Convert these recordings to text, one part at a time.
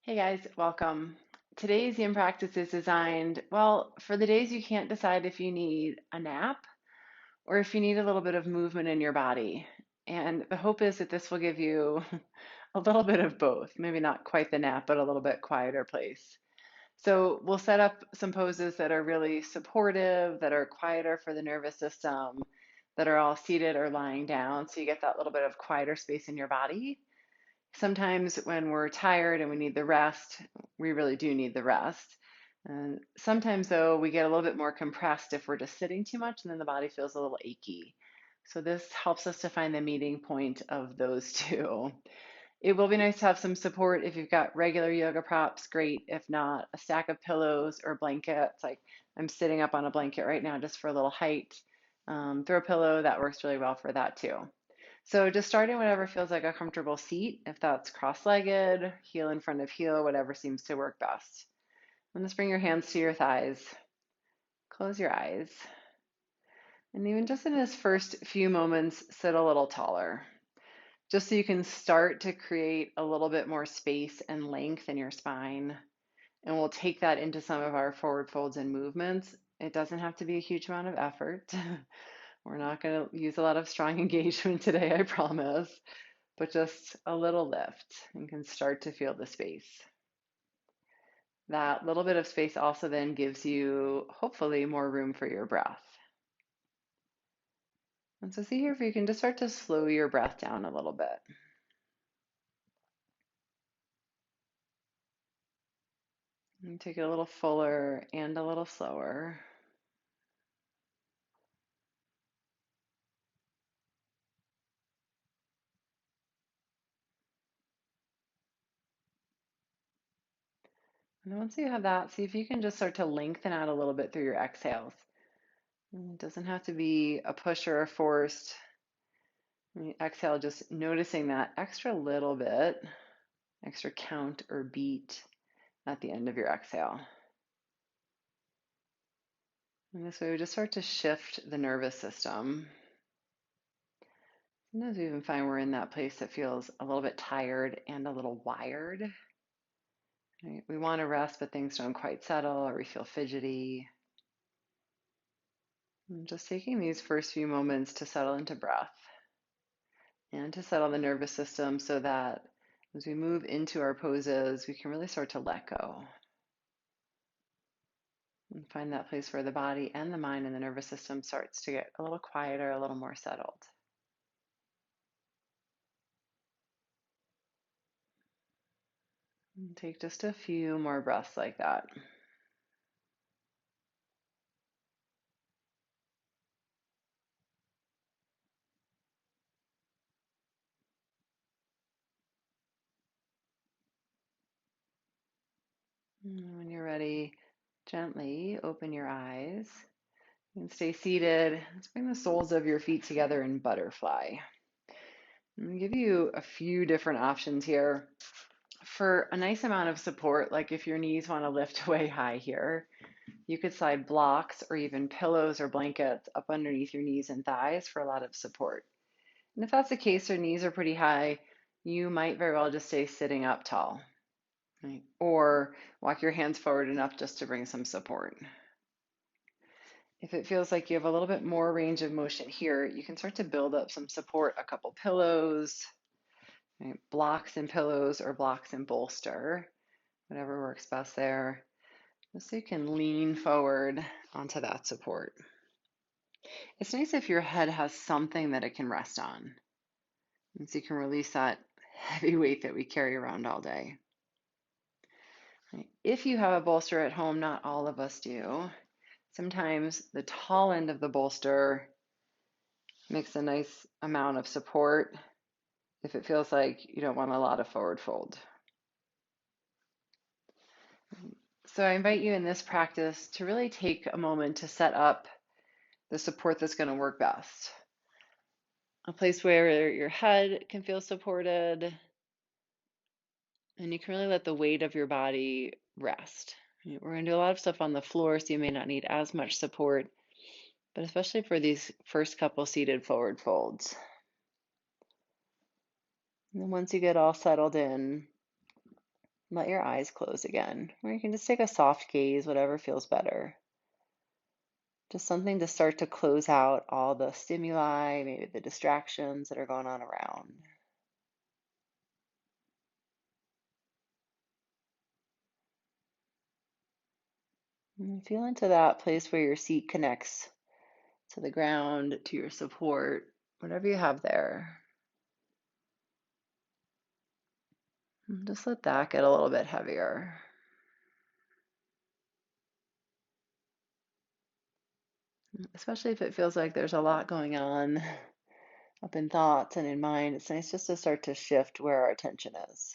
Hey guys, welcome. Today's Yin practice is designed, well, for the days you can't decide if you need a nap or if you need a little bit of movement in your body. And the hope is that this will give you a little bit of both. Maybe not quite the nap, but a little bit quieter place. So we'll set up some poses that are really supportive, that are quieter for the nervous system, that are all seated or lying down. So you get that little bit of quieter space in your body. Sometimes when we're tired and we need the rest, we really do need the rest. And sometimes, though, we get a little bit more compressed if we're just sitting too much and then the body feels a little achy. So, this helps us to find the meeting point of those two. It will be nice to have some support if you've got regular yoga props, great. If not, a stack of pillows or blankets. Like I'm sitting up on a blanket right now just for a little height. Throw a pillow, that works really well for that too. So just starting whatever feels like a comfortable seat, if that's cross-legged, heel in front of heel, whatever seems to work best. And just bring your hands to your thighs. Close your eyes. And even just in this first few moments, sit a little taller. Just so you can start to create a little bit more space and length in your spine. And we'll take that into some of our forward folds and movements. It doesn't have to be a huge amount of effort. We're not going to use a lot of strong engagement today, I promise. But just a little lift and can start to feel the space. That little bit of space also then gives you hopefully more room for your breath. And so see here if you can just start to slow your breath down a little bit. And take it a little fuller and a little slower. And then once you have that, see if you can just start to lengthen out a little bit through your exhales. And it doesn't have to be a push or a forced. When you exhale, just noticing that extra little bit, extra count or beat at the end of your exhale. And this way we just start to shift the nervous system. Sometimes we even find we're in that place that feels a little bit tired and a little wired. Right? We want to rest, but things don't quite settle or we feel fidgety. And just taking these first few moments to settle into breath and to settle the nervous system so that as we move into our poses, we can really start to let go and find that place where the body and the mind and the nervous system starts to get a little quieter, a little more settled. And take just a few more breaths like that. And when you're ready, gently open your eyes and stay seated. Let's bring the soles of your feet together in butterfly. I'm going to give you a few different options here. For a nice amount of support, like if your knees want to lift way high here, you could slide blocks or even pillows or blankets up underneath your knees and thighs for a lot of support. And if that's the case, your knees are pretty high, you might very well just stay sitting up tall, right? Or walk your hands forward enough just to bring some support. If it feels like you have a little bit more range of motion here, you can start to build up some support, a couple pillows, right? Blocks and pillows or blocks and bolster, whatever works best there. Just so you can lean forward onto that support. It's nice if your head has something that it can rest on, and so you can release that heavy weight that we carry around all day. Right? If you have a bolster at home, not all of us do. Sometimes the tall end of the bolster makes a nice amount of support if it feels like you don't want a lot of forward fold. So I invite you in this practice to really take a moment to set up the support that's going to work best. A place where your head can feel supported and you can really let the weight of your body rest. We're going to do a lot of stuff on the floor, so you may not need as much support, but especially for these first couple seated forward folds. And then once you get all settled in, let your eyes close again, or you can just take a soft gaze, whatever feels better. Just something to start to close out all the stimuli, maybe the distractions that are going on around. And feel into that place where your seat connects to the ground, to your support, whatever you have there. And just let that get a little bit heavier. Especially if it feels like there's a lot going on up in thoughts and in mind, it's nice just to start to shift where our attention is.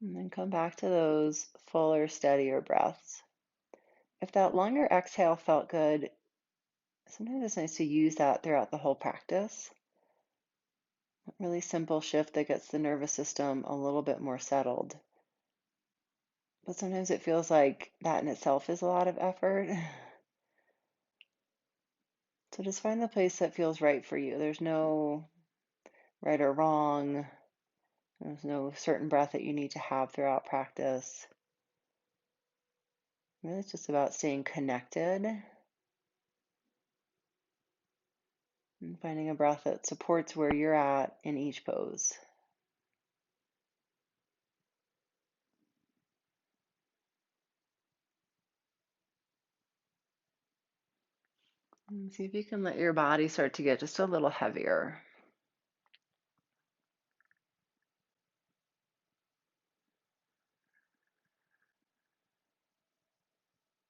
And then come back to those fuller, steadier breaths. If that longer exhale felt good, sometimes it's nice to use that throughout the whole practice. A really simple shift that gets the nervous system a little bit more settled. But sometimes it feels like that in itself is a lot of effort. So just find the place that feels right for you. There's no right or wrong. There's no certain breath that you need to have throughout practice. Really, it's just about staying connected and finding a breath that supports where you're at in each pose. And see if you can let your body start to get just a little heavier.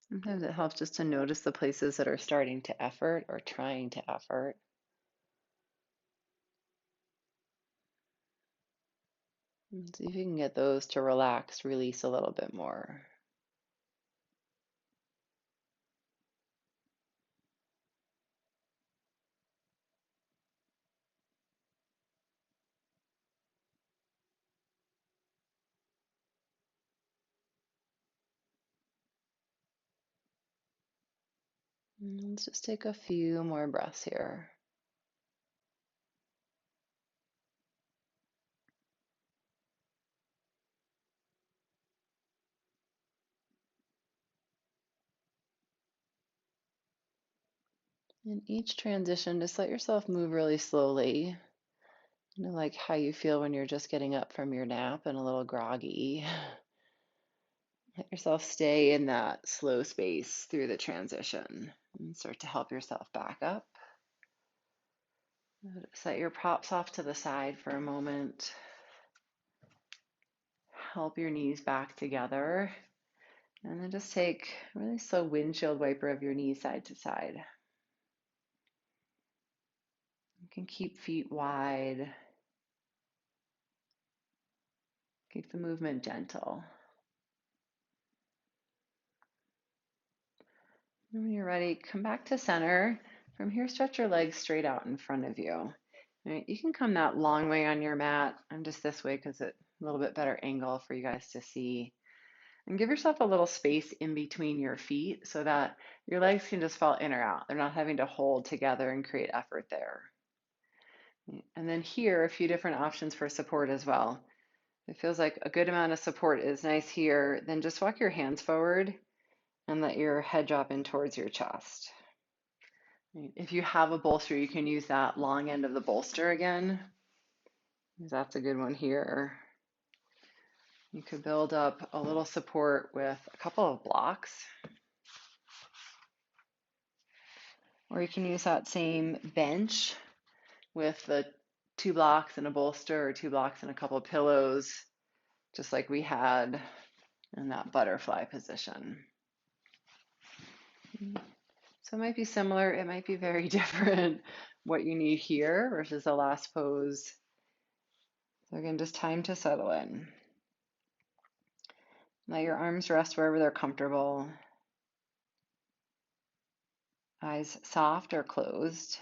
Sometimes it helps just to notice the places that are starting to effort or trying to effort. And see if you can get those to relax, release a little bit more. And let's just take a few more breaths here. In each transition, just let yourself move really slowly. Like how you feel when you're just getting up from your nap and a little groggy. Let yourself stay in that slow space through the transition and start to help yourself back up. Set your props off to the side for a moment. Help your knees back together. And then just take a really slow windshield wiper of your knees side to side. You can keep feet wide. Keep the movement gentle. And when you're ready, come back to center. From here, stretch your legs straight out in front of you. All right, you can come that long way on your mat. I'm just this way because it's a little bit better angle for you guys to see. And give yourself a little space in between your feet so that your legs can just fall in or out. They're not having to hold together and create effort there. And then here, a few different options for support as well. It feels like a good amount of support is nice here. Then just walk your hands forward and let your head drop in towards your chest. If you have a bolster, you can use that long end of the bolster again. That's a good one here. You could build up a little support with a couple of blocks. Or you can use that same bench with the 2 blocks and a bolster, or 2 blocks and a couple of pillows, just like we had in that butterfly position. So it might be similar, it might be very different what you need here versus the last pose. So again, just time to settle in. Let your arms rest wherever they're comfortable. Eyes soft or closed.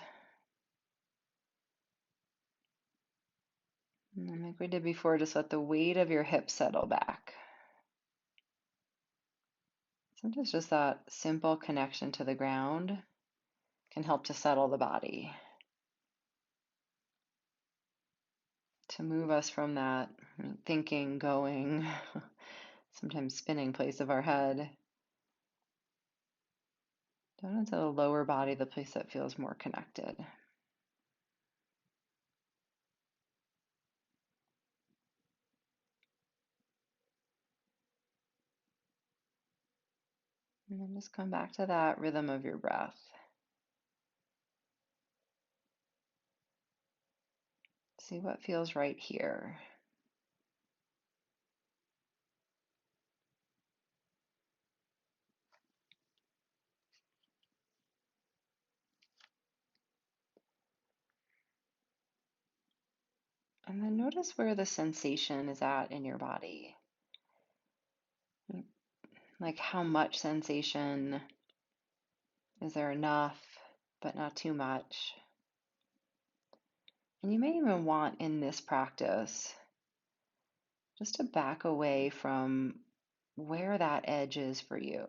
And then like we did before, just let the weight of your hips settle back. Sometimes just that simple connection to the ground can help to settle the body, to move us from that thinking, going, sometimes spinning place of our head, down into the lower body, the place that feels more connected. And then just come back to that rhythm of your breath. See what feels right here. And then notice where the sensation is at in your body. Like how much sensation? Is there enough, but not too much? And you may even want in this practice just to back away from where that edge is for you.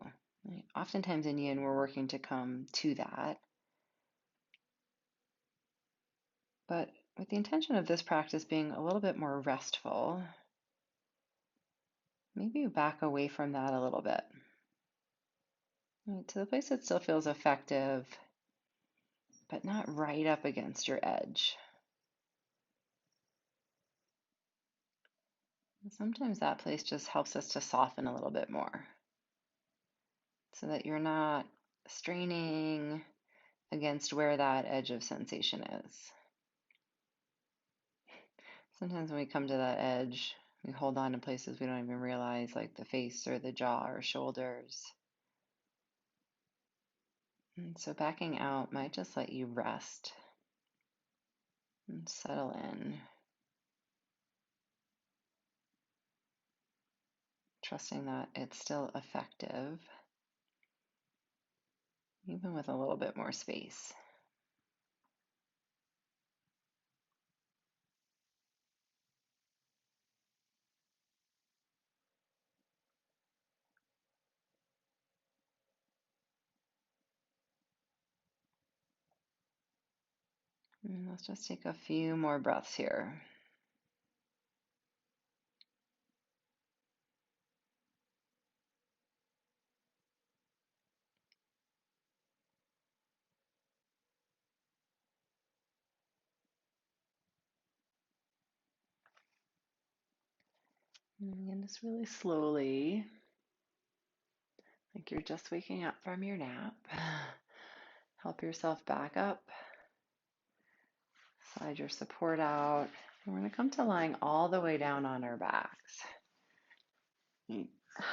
Right? Oftentimes in yin, we're working to come to that. But with the intention of this practice being a little bit more restful, maybe you back away from that a little bit. Right? To the place that still feels effective, but not right up against your edge. And sometimes that place just helps us to soften a little bit more so that you're not straining against where that edge of sensation is. Sometimes when we come to that edge, we hold on to places we don't even realize, like the face or the jaw or shoulders. And so backing out might just let you rest and settle in, trusting that it's still effective, even with a little bit more space. And let's just take a few more breaths here. And again, just really slowly, like you're just waking up from your nap. Help yourself back up. Slide your support out. And we're going to come to lying all the way down on our backs.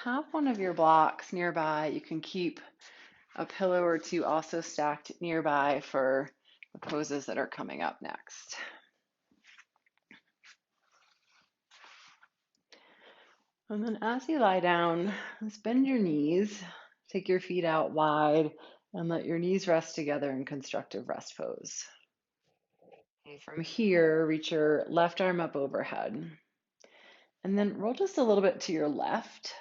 Have one of your blocks nearby. You can keep a pillow or two also stacked nearby for the poses that are coming up next. And then as you lie down, let's bend your knees, take your feet out wide, and let your knees rest together in constructive rest pose. And from here, reach your left arm up overhead. And then roll just a little bit to your left.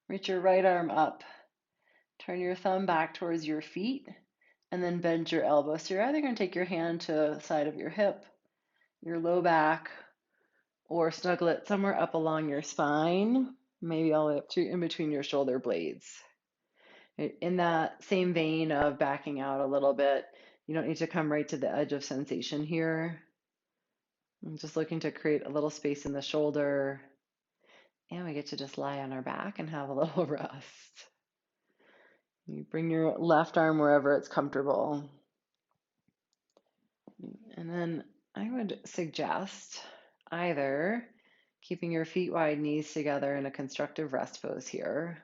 Reach your right arm up. Turn your thumb back towards your feet, and then bend your elbow. So you're either going to take your hand to the side of your hip, your low back, or snuggle it somewhere up along your spine, maybe all the way up to in between your shoulder blades. In that same vein of backing out a little bit, you don't need to come right to the edge of sensation here. I'm just looking to create a little space in the shoulder, and we get to just lie on our back and have a little rest. You bring your left arm wherever it's comfortable. And then I would suggest either keeping your feet wide, knees together in a constructive rest pose here,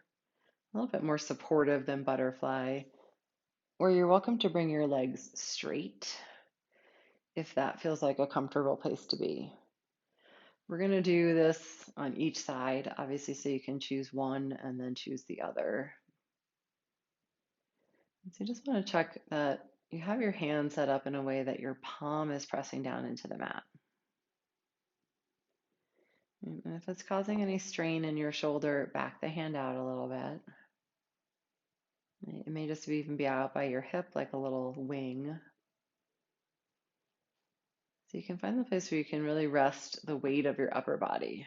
a little bit more supportive than butterfly, or you're welcome to bring your legs straight if that feels like a comfortable place to be. We're going to do this on each side, obviously, so you can choose one and then choose the other. So you just want to check that you have your hand set up in a way that your palm is pressing down into the mat. And if it's causing any strain in your shoulder, back the hand out a little bit. It may just even be out by your hip, like a little wing. So you can find the place where you can really rest the weight of your upper body,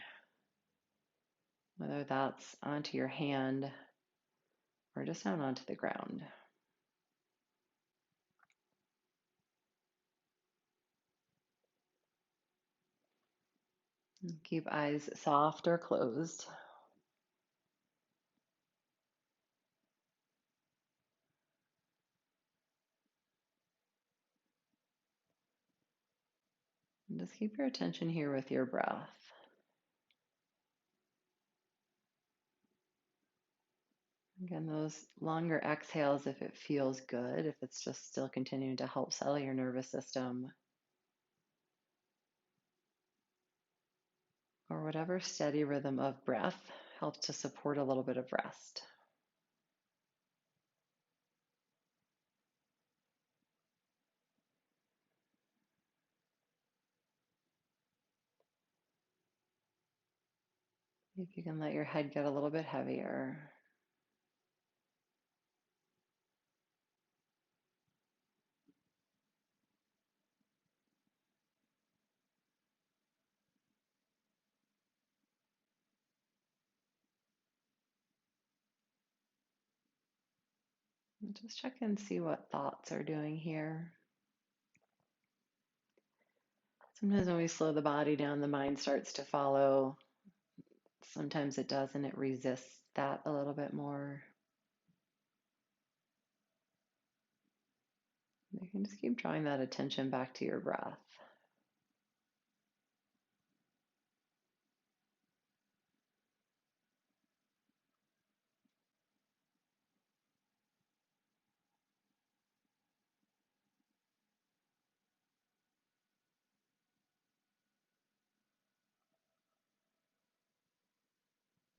whether that's onto your hand or just down onto the ground. And keep eyes soft or closed. And just keep your attention here with your breath. Again, those longer exhales, if it feels good, if it's just still continuing to help settle your nervous system, or whatever steady rhythm of breath helps to support a little bit of rest. If you can let your head get a little bit heavier. And just check and see what thoughts are doing here. Sometimes when we slow the body down, the mind starts to follow. Sometimes it does, and it resists that a little bit more. You can just keep drawing that attention back to your breath.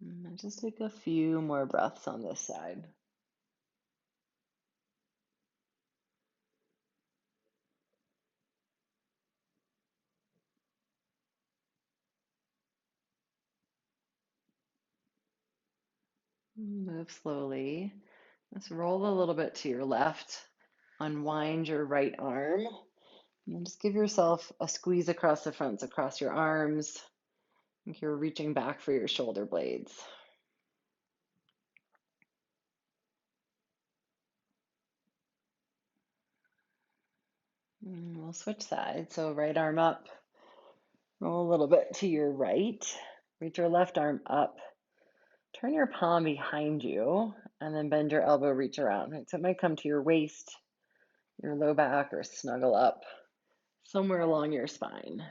And just take a few more breaths on this side. Move slowly. Let's roll a little bit to your left. Unwind your right arm. And then just give yourself a squeeze across the fronts, across your arms. Like you're reaching back for your shoulder blades. And we'll switch sides. So right arm up. Roll a little bit to your right. Reach your left arm up. Turn your palm behind you and then bend your elbow, reach around. Right? So it might come to your waist, your low back, or snuggle up somewhere along your spine.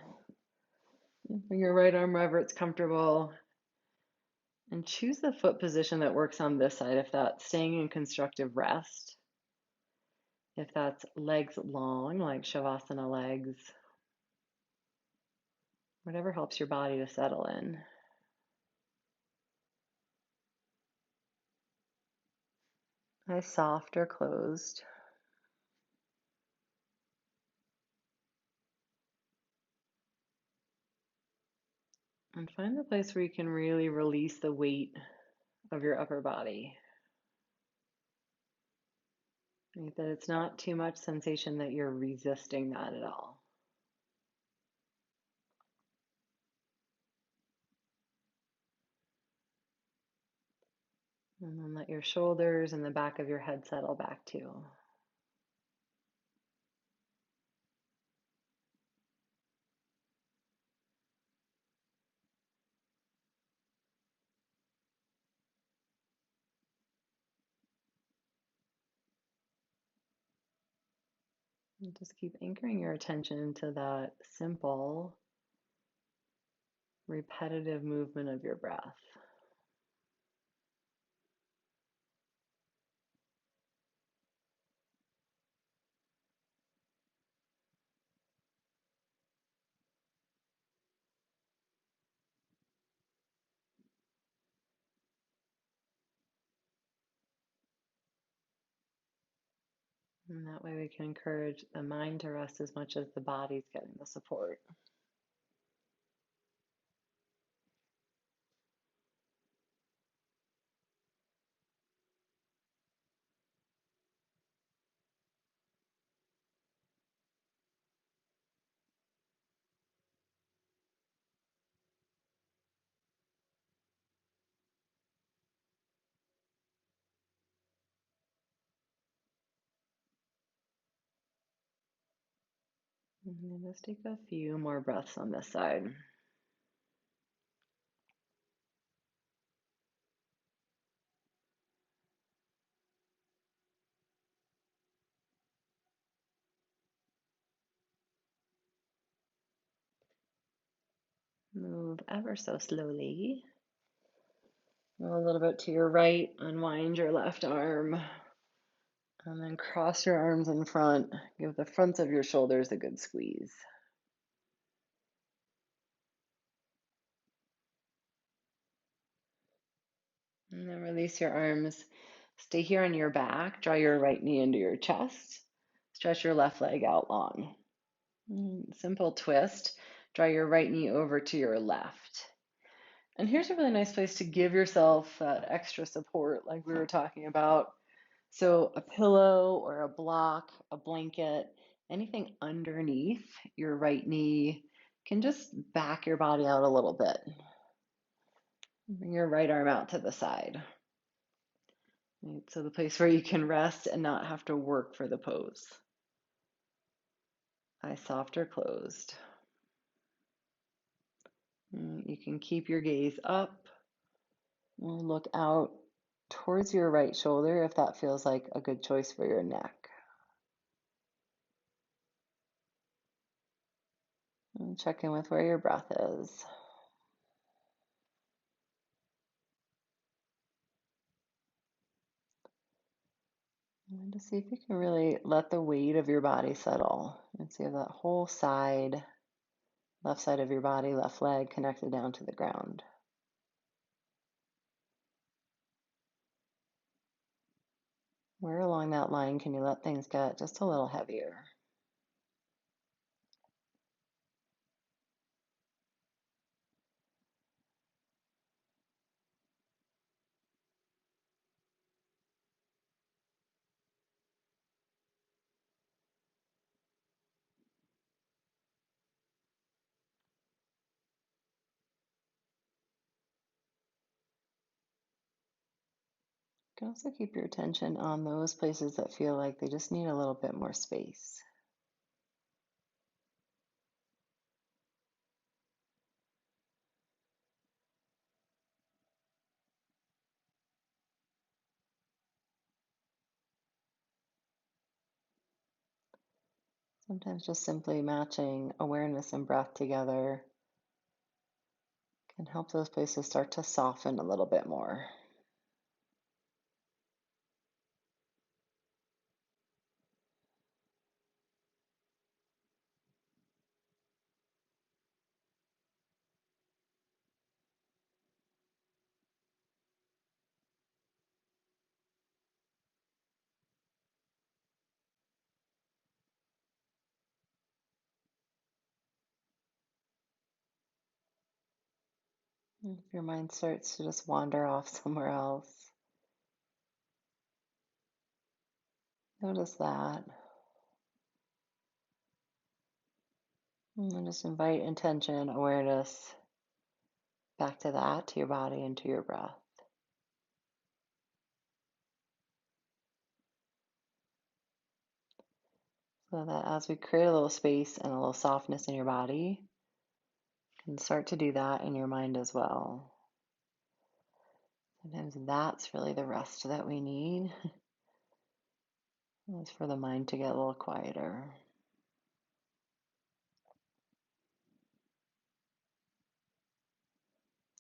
Bring your right arm wherever it's comfortable and choose the foot position that works on this side. If that's staying in constructive rest, if that's legs long, like Shavasana legs, whatever helps your body to settle in. Eyes soft or closed. And find the place where you can really release the weight of your upper body. Right? That it's not too much sensation that you're resisting that at all. And then let your shoulders and the back of your head settle back too. And just keep anchoring your attention to that simple, repetitive movement of your breath. And that way we can encourage the mind to rest as much as the body's getting the support. And then just take a few more breaths on this side. Move ever so slowly. A little bit to your right, unwind your left arm, and then cross your arms in front. Give the fronts of your shoulders a good squeeze. And then release your arms. Stay here on your back. Draw your right knee into your chest. Stretch your left leg out long. Simple twist. Draw your right knee over to your left. And here's a really nice place to give yourself that extra support, like we were talking about. So, a pillow or a block, a blanket, anything underneath your right knee can just back your body out a little bit. Bring your right arm out to the side. Right, so, the place where you can rest and not have to work for the pose. Eyes soft or closed. You can keep your gaze up and look out towards your right shoulder if that feels like a good choice for your neck. And check in with where your breath is. And just see if you can really let the weight of your body settle. And see if that whole side, left side of your body, left leg connected down to the ground. Where along that line can you let things get just a little heavier? You can also keep your attention on those places that feel like they just need a little bit more space. Sometimes just simply matching awareness and breath together can help those places start to soften a little bit more. If your mind starts to just wander off somewhere else, notice that. And then just invite intention, awareness back to that, to your body and to your breath. So that as we create a little space and a little softness in your body, you can start to do that in your mind as well. Sometimes that's really the rest that we need, is for the mind to get a little quieter.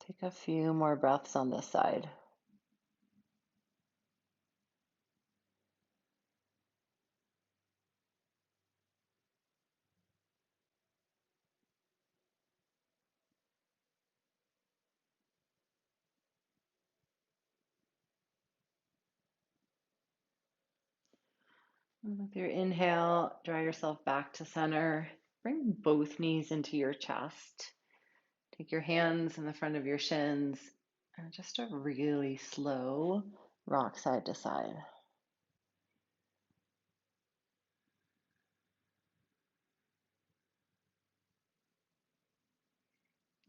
Take a few more breaths on this side. And with your inhale, draw yourself back to center. Bring both knees into your chest. Take your hands in the front of your shins and just a really slow rock side to side.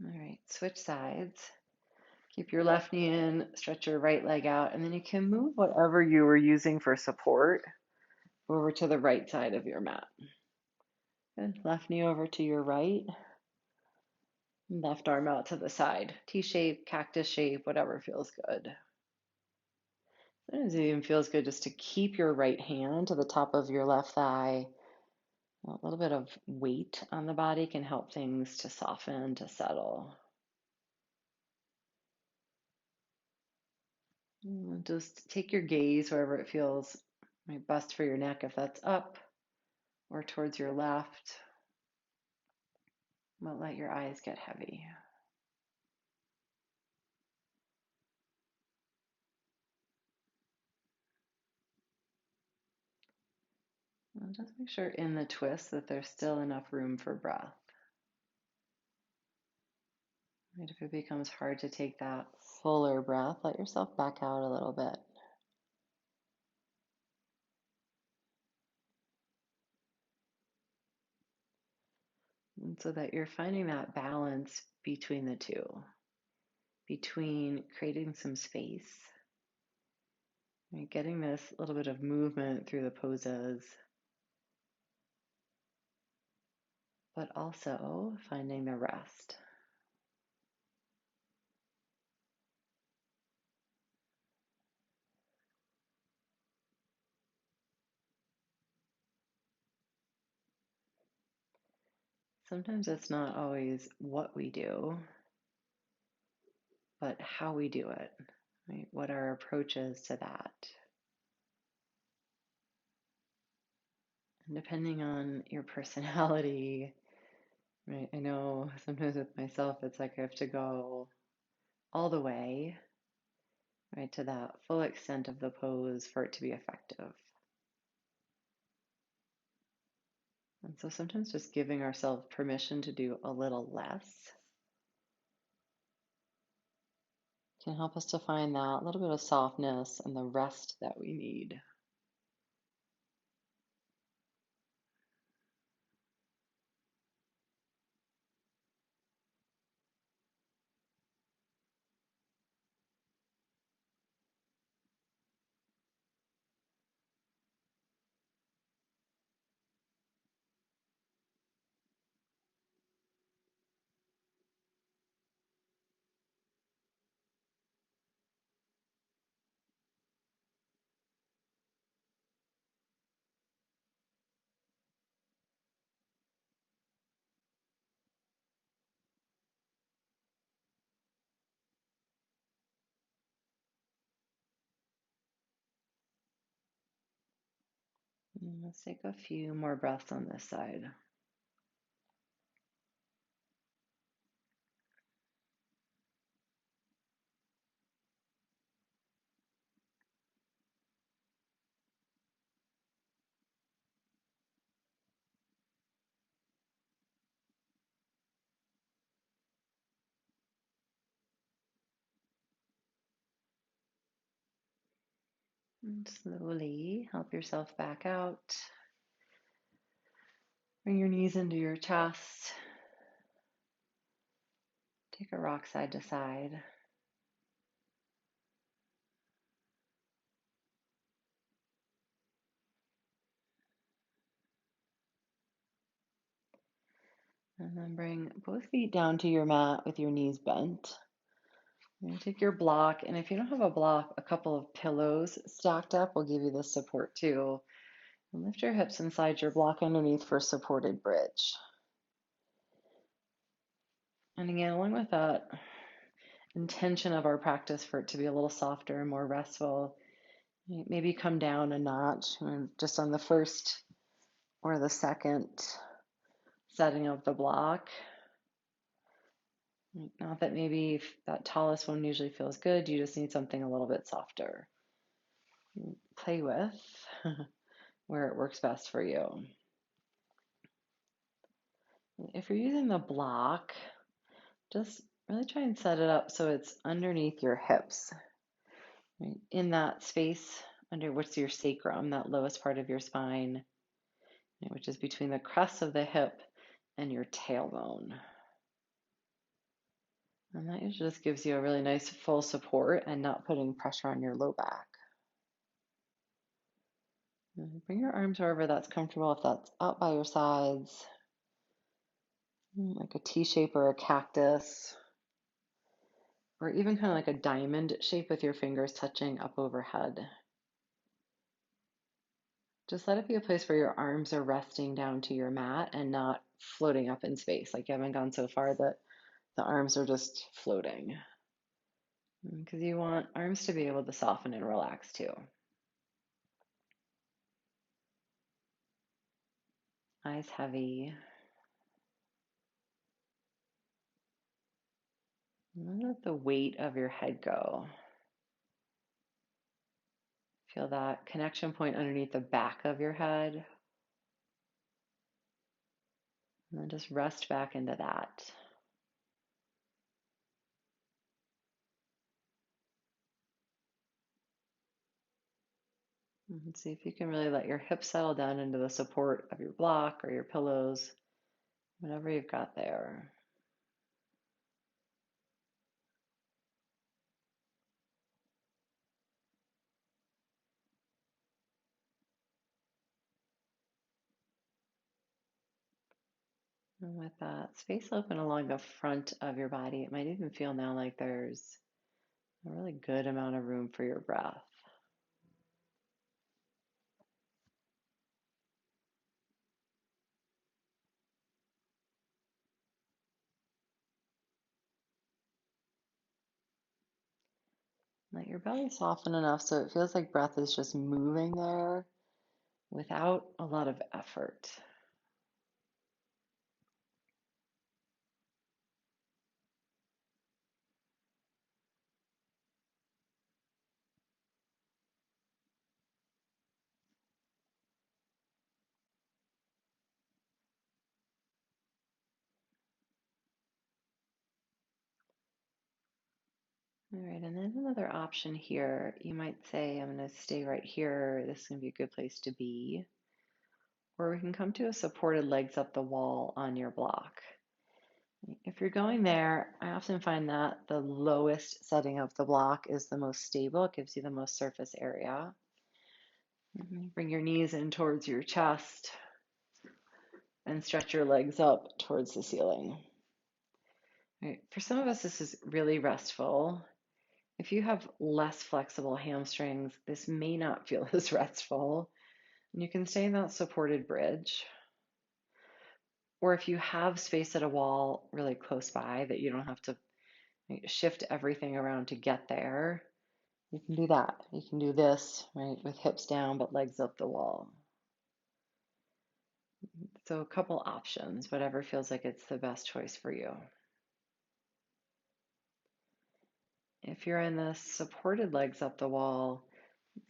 All right, switch sides. Keep your left knee in, stretch your right leg out, and then you can move whatever you were using for support over to the right side of your mat. Good. Left knee over to your right. Left arm out to the side. T shape, cactus shape, whatever feels good. Sometimes it even feels good just to keep your right hand to the top of your left thigh. A little bit of weight on the body can help things to soften, to settle. Just take your gaze wherever it feels best for your neck, if that's up or towards your left. But let your eyes get heavy. And just make sure in the twist that there's still enough room for breath. Right, if it becomes hard to take that fuller breath, let yourself back out a little bit. And so that you're finding that balance between the two, between creating some space, right, getting this little bit of movement through the poses, but also finding the rest. Sometimes it's not always what we do, but how we do it, right? What our approach is to that. And depending on your personality, right? I know sometimes with myself, it's like I have to go all the way, right, to that full extent of the pose for it to be effective. And so sometimes just giving ourselves permission to do a little less can help us to find that little bit of softness and the rest that we need. And let's take a few more breaths on this side. And slowly help yourself back out. Bring your knees into your chest. Take a rock side to side. And then bring both feet down to your mat with your knees bent. You're going to take your block, and if you don't have a block, a couple of pillows stacked up will give you the support too. And lift your hips inside your block underneath for supported bridge. And again, along with that intention of our practice for it to be a little softer and more restful, maybe come down a notch just on the first or the second setting of the block. Not that maybe that tallest one usually feels good, you just need something a little bit softer. Play with where it works best for you. If you're using the block, just really try and set it up so it's underneath your hips, right? In that space under what's your sacrum, that lowest part of your spine, which is between the crest of the hip and your tailbone. And that usually just gives you a really nice full support and not putting pressure on your low back. And bring your arms wherever that's comfortable, if that's out by your sides, like a T shape or a cactus, or even kind of like a diamond shape with your fingers touching up overhead. Just let it be a place where your arms are resting down to your mat and not floating up in space. Like you haven't gone so far that the arms are just floating. Because you want arms to be able to soften and relax too. Eyes heavy. Let the weight of your head go. Feel that connection point underneath the back of your head. And then just rest back into that. And see if you can really let your hips settle down into the support of your block or your pillows, whatever you've got there. And with that space open along the front of your body, it might even feel now like there's a really good amount of room for your breath. Let your belly soften enough so it feels like breath is just moving there without a lot of effort. All right, and then another option here, you might say, I'm going to stay right here. This is going to be a good place to be. Or we can come to a supported legs up the wall on your block. If you're going there, I often find that the lowest setting of the block is the most stable. It gives you the most surface area. Bring your knees in towards your chest and stretch your legs up towards the ceiling. Right. For some of us, this is really restful. If you have less flexible hamstrings, this may not feel as restful. And you can stay in that supported bridge. Or if you have space at a wall really close by that you don't have to shift everything around to get there, you can do that. You can do this, right, with hips down but legs up the wall. So a couple options, whatever feels like it's the best choice for you. If you're in the supported legs up the wall,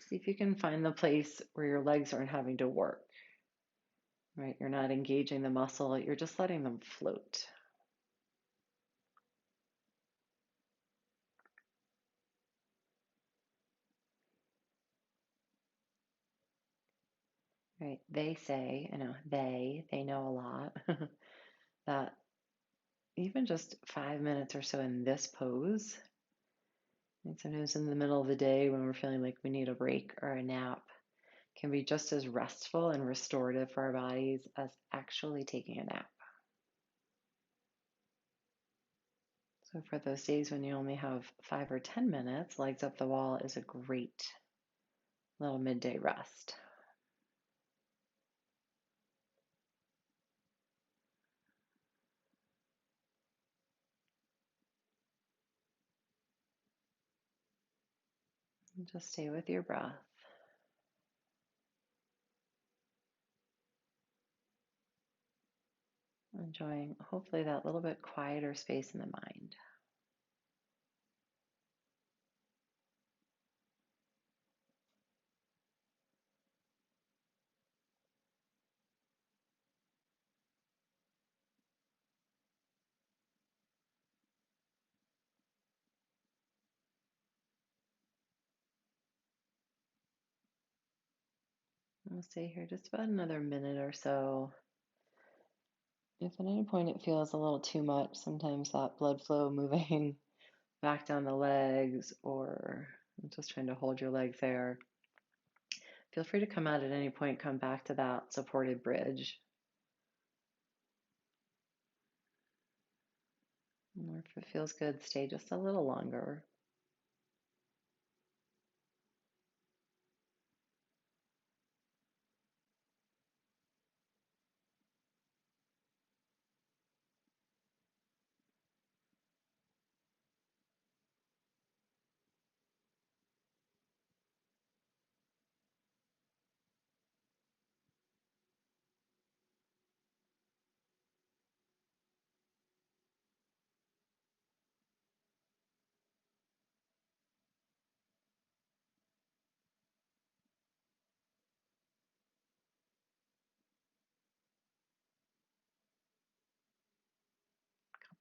see if you can find the place where your legs aren't having to work, right? You're not engaging the muscle, you're just letting them float. Right? They say, they know a lot, that even just 5 minutes or so in this pose, and sometimes in the middle of the day when we're feeling like we need a break or a nap, can be just as restful and restorative for our bodies as actually taking a nap. So for those days when you only have 5 or 10 minutes, legs up the wall is a great little midday rest. And just stay with your breath. Enjoying hopefully that little bit quieter space in the mind. We'll stay here just about another minute or so. If at any point it feels a little too much, sometimes that blood flow moving back down the legs or just trying to hold your legs there, feel free to come out at any point, come back to that supported bridge. Or if it feels good, stay just a little longer.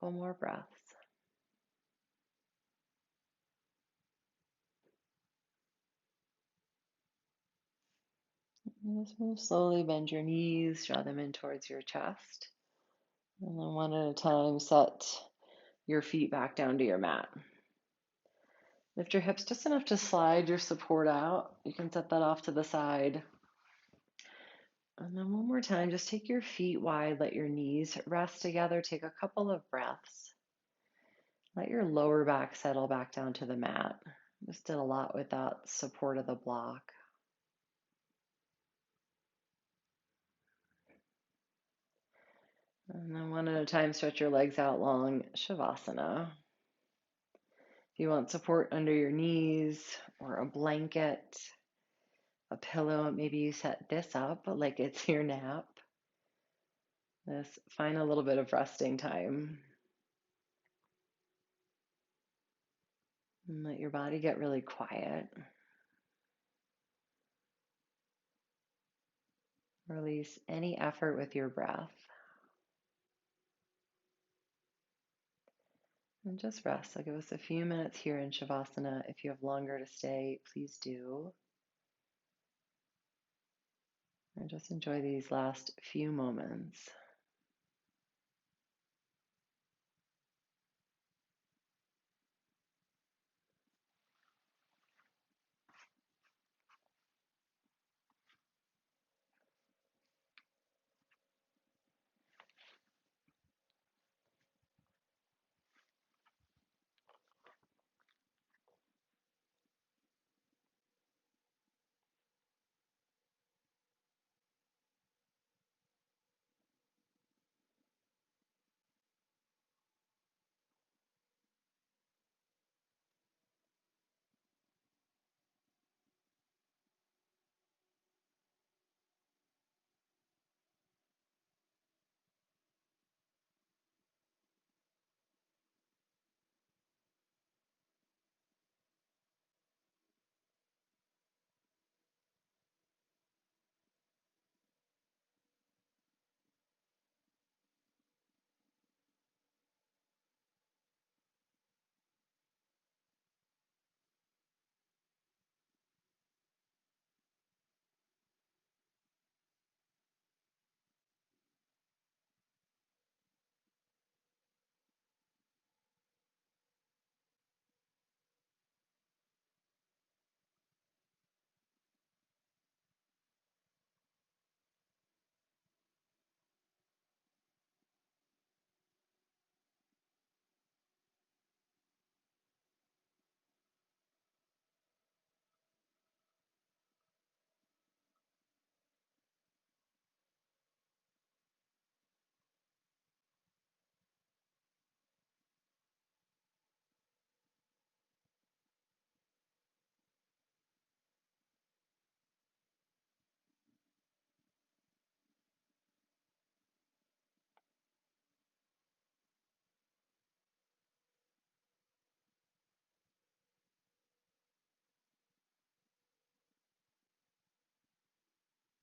Couple more breaths. And just move slowly, bend your knees, draw them in towards your chest. And then one at a time, set your feet back down to your mat. Lift your hips just enough to slide your support out. You can set that off to the side. And then one more time, just take your feet wide, let your knees rest together. Take a couple of breaths. Let your lower back settle back down to the mat. Just did a lot with that support of the block. And then one at a time, stretch your legs out long, Shavasana. If you want support under your knees or a blanket, a pillow, maybe you set this up like it's your nap. Just find a little bit of resting time. And let your body get really quiet. Release any effort with your breath. And just rest. I'll give us a few minutes here in Shavasana. If you have longer to stay, please do. And just enjoy these last few moments.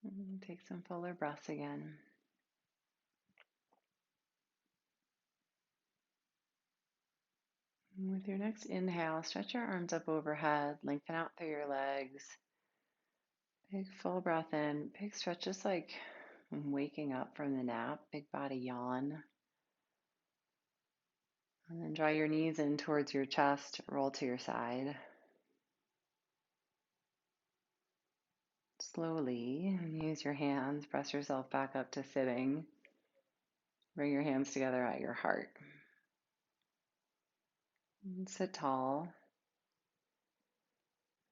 And take some fuller breaths again. And with your next inhale, stretch your arms up overhead, lengthen out through your legs. Big full breath in, big stretch, just like waking up from the nap, big body yawn. And then draw your knees in towards your chest, roll to your side. Slowly use your hands, press yourself back up to sitting. Bring your hands together at your heart. And sit tall.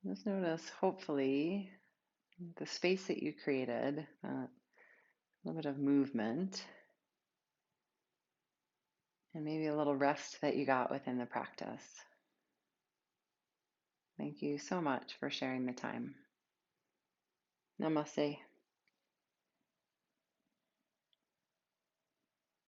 Just notice, hopefully, the space that you created, a little bit of movement, and maybe a little rest that you got within the practice. Thank you so much for sharing the time. Namaste.